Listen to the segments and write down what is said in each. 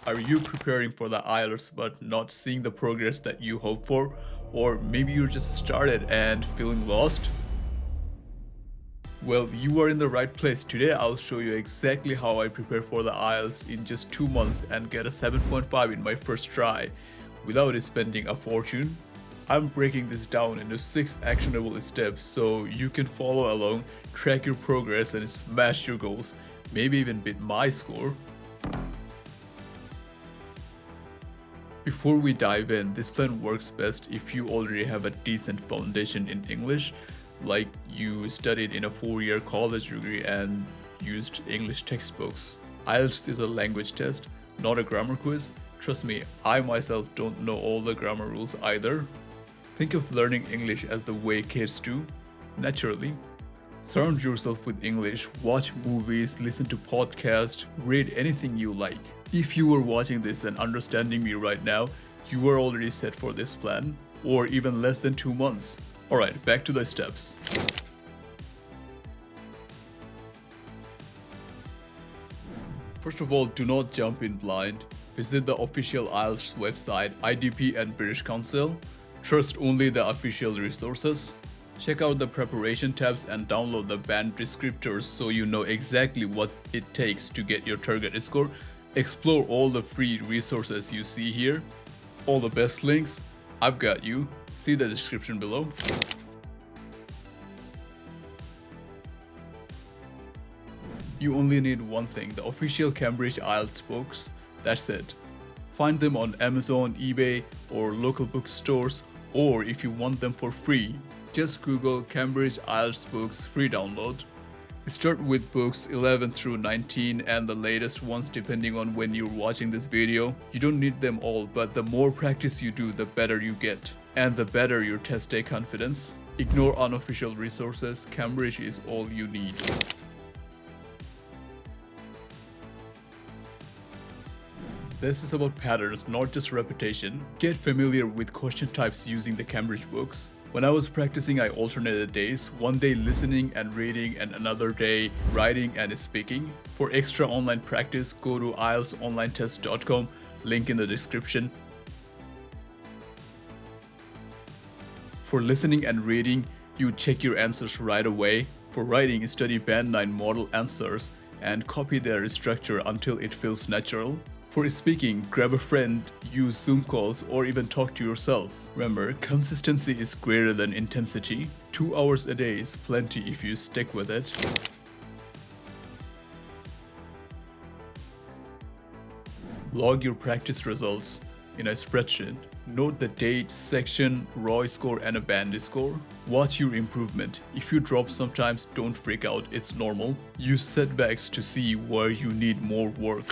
Are you preparing for the IELTS but not seeing the progress that you hope for? Or maybe you just started and feeling lost? Well, you are in the right place. Today I'll show you exactly how I prepare for the IELTS in just 2 months and get a 7.5 in my first try without spending a fortune. I'm breaking this down into 6 actionable steps so you can follow along, track your progress and smash your goals, maybe even beat my score. Before we dive in, this plan works best if you already have a decent foundation in English, like you studied in a 4-year college degree and used English textbooks. IELTS is a language test, not a grammar quiz. Trust me, I myself don't know all the grammar rules either. Think of learning English as the way kids do, naturally. Surround yourself with English, watch movies, listen to podcasts, read anything you like. If you are watching this and understanding me right now, you are already set for this plan, or even less than 2 months. Alright, back to the steps. First of all, do not jump in blind. Visit the official IELTS website, IDP and British Council. Trust only the official resources. Check out the preparation tabs and download the band descriptors so you know exactly what it takes to get your target score. Explore all the free resources you see here. All the best links, I've got you. See the description below. You only need one thing, the official Cambridge IELTS books. That's it. Find them on Amazon, eBay, or local bookstores, or if you want them for free, just Google Cambridge IELTS books free download. Start with books 11 through 19 and the latest ones depending on when you're watching this video. You don't need them all, but the more practice you do, the better you get. And the better your test day confidence. Ignore unofficial resources, Cambridge is all you need. This is about patterns, not just repetition. Get familiar with question types using the Cambridge books. When I was practicing, I alternated days, one day listening and reading and another day writing and speaking. For extra online practice, go to IELTSonlinetest.com, link in the description. For listening and reading, you check your answers right away. For writing, study Band 9 model answers and copy their structure until it feels natural. For speaking, grab a friend, use Zoom calls, or even talk to yourself. Remember, consistency is greater than intensity. 2 hours a day is plenty if you stick with it. Log your practice results in a spreadsheet. Note the date, section, raw score, and a band score. Watch your improvement. If you drop sometimes, don't freak out, it's normal. Use setbacks to see where you need more work.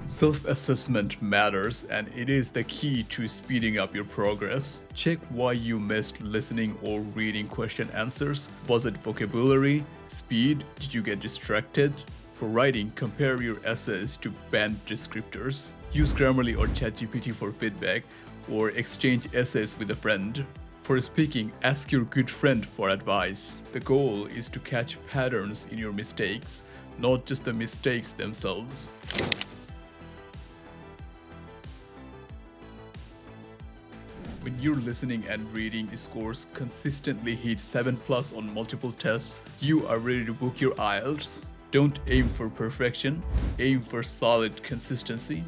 Self-assessment matters, and it is the key to speeding up your progress. Check why you missed listening or reading question answers. Was it vocabulary? Speed? Did you get distracted? For writing, compare your essays to band descriptors. Use Grammarly or ChatGPT for feedback, or exchange essays with a friend. For speaking, ask your good friend for advice. The goal is to catch patterns in your mistakes, not just the mistakes themselves. When your listening and reading scores consistently hit 7+ on multiple tests, you are ready to book your IELTS. Don't aim for perfection, aim for solid consistency.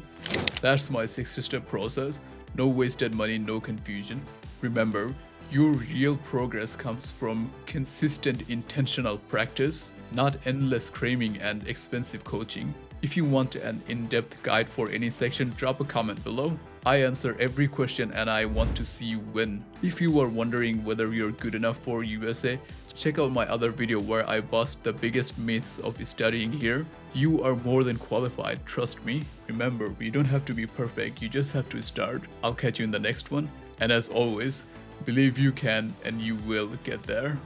That's my 6-step process. No wasted money, no confusion. Remember, your real progress comes from consistent intentional practice, not endless cramming and expensive coaching. If you want an in-depth guide for any section, drop a comment below. I answer every question and I want to see you win. If you are wondering whether you're good enough for USA, check out my other video where I bust the biggest myths of studying here. You are more than qualified, trust me. Remember, you don't have to be perfect, you just have to start. I'll catch you in the next one. And as always, believe you can and you will get there.